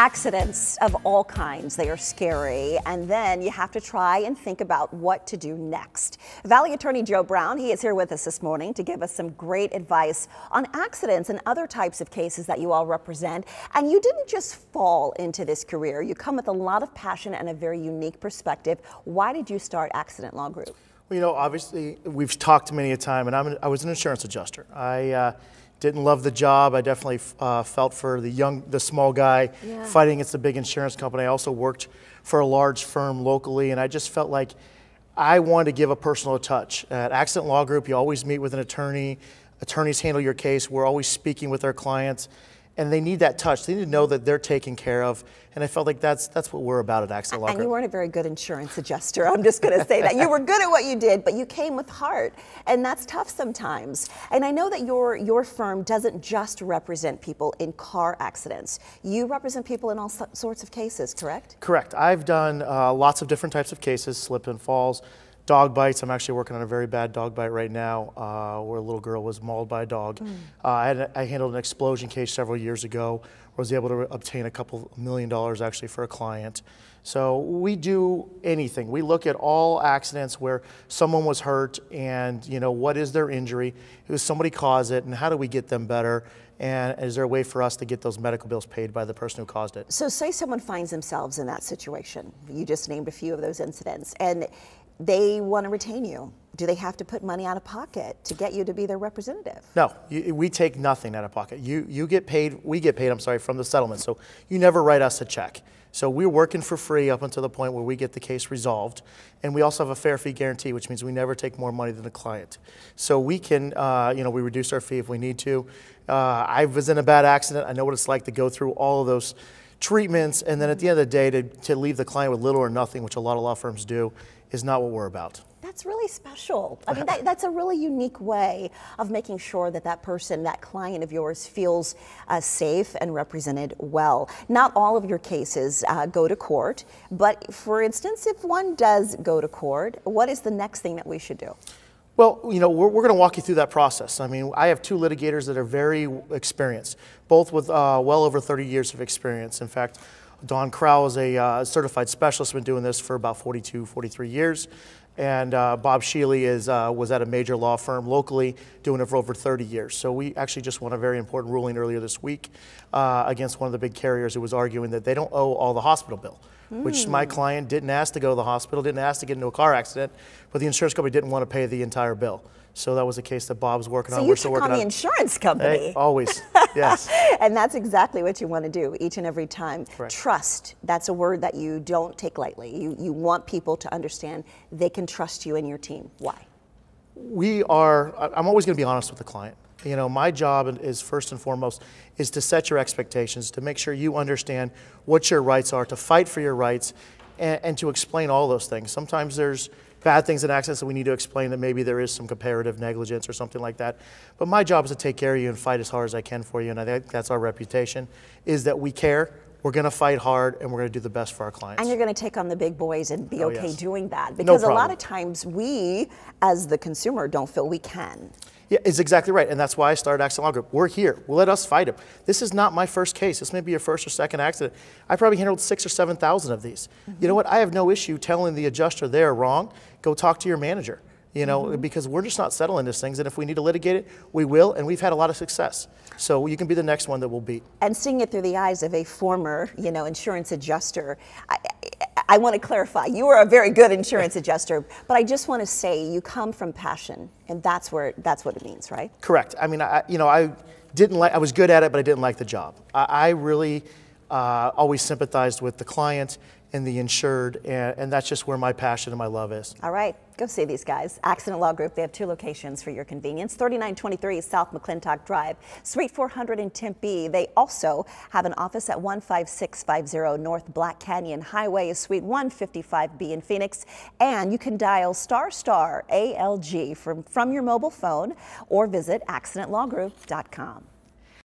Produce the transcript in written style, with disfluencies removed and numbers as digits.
Accidents of all kinds, they are scary, and then you have to try and think about what to do next. Valley Attorney Joe Brown, he is here with us this morning to give us some great advice on accidents and other types of cases that you all represent. And you didn't just fall into this career. You come with a lot of passion and a very unique perspective. Why did you start Accident Law Group? Well, you know, obviously we've talked many a time, and I was an insurance adjuster. I didn't love the job. I definitely felt for the small guy fighting against a big insurance company. I also worked for a large firm locally, and I just felt like I wanted to give a personal touch. At Accident Law Group, you always meet with an attorney. Attorneys handle your case. We're always speaking with our clients, and they need that touch. They need to know that they're taken care of, and I felt like that's what we're about at Accident Law Group. And you weren't a very good insurance adjuster. I'm just going to say that. You were good at what you did, but you came with heart, and that's tough sometimes. And I know that your firm doesn't just represent people in car accidents. You represent people in all sorts of cases, correct? Correct. I've done lots of different types of cases, slip and falls, dog bites. I'm actually working on a very bad dog bite right now where a little girl was mauled by a dog. I handled an explosion case several years ago. I was able to obtain a couple $1 million actually for a client. So we do anything. We look at all accidents where someone was hurt and, you know, what is their injury? Who somebody caused it, and how do we get them better? And is there a way for us to get those medical bills paid by the person who caused it? So say someone finds themselves in that situation. You just named a few of those incidents, and they want to retain you. Do they have to put money out of pocket to get you to be their representative? No, we take nothing out of pocket. You get paid, we get paid, I'm sorry, from the settlement. So you never write us a check. So we're working for free up until the point where we get the case resolved. And we also have a fair fee guarantee, which means we never take more money than the client. So we can, you know, we reduce our fee if we need to. I was in a bad accident. I know what it's like to go through all of those treatments, and then at the end of the day to leave the client with little or nothing, which a lot of law firms do, is not what we're about. That's really special. I mean, that's a really unique way of making sure that that person, that client of yours, feels safe and represented well. Not all of your cases go to court, but for instance, if one does go to court, what is the next thing that we should do? Well, you know, we're going to walk you through that process. I mean, I have two litigators that are very experienced, both with well over 30 years of experience. In fact, Don Crow is a certified specialist, been doing this for about 42, 43 years. And Bob Sheely was at a major law firm locally doing it for over 30 years. So we actually just won a very important ruling earlier this week against one of the big carriers who was arguing that they don't owe all the hospital bill, which my client didn't ask to go to the hospital, didn't ask to get into a car accident, but the insurance company didn't want to pay the entire bill. So that was a case that Bob's working on. So you took on the insurance company. Hey, always, yes. And that's exactly what you want to do each and every time. Correct. Trust, that's a word that you don't take lightly. You want people to understand they can trust you and your team. Why? I'm always going to be honest with the client. You know, my job is first and foremost is to set your expectations, to make sure you understand what your rights are, to fight for your rights, and to explain all those things. Sometimes there's bad things in accidents that we need to explain, that maybe there is some comparative negligence or something like that. But my job is to take care of you and fight as hard as I can for you, and I think that's our reputation, is that we care, we're going to fight hard, and we're going to do the best for our clients. And you're going to take on the big boys and be okay doing that. Because a lot of times we, as the consumer, don't feel we can. Yeah, it's exactly right, and that's why I started Accident Law Group. We're here. Well, let us fight him. This is not my first case. This may be your first or second accident. I probably handled 6,000 or 7,000 of these. You know what? I have no issue telling the adjuster they're wrong. Go talk to your manager. You know, because we're just not settling these things, and if we need to litigate it, we will, and we've had a lot of success. So you can be the next one that we'll beat. And seeing it through the eyes of a former, you know, insurance adjuster, I want to clarify, you are a very good insurance adjuster, but I just want to say you come from passion, and that's what it means, right? Correct. I mean, I was good at it, but I didn't like the job. I really always sympathized with the client and the insured, and that's just where my passion and my love is. All right, go see these guys. Accident Law Group, they have two locations for your convenience. 3923 South McClintock Drive, Suite 400 in Tempe. They also have an office at 15650 North Black Canyon Highway, Suite 155B in Phoenix. And you can dial **ALG from your mobile phone or visit accidentlawgroup.com.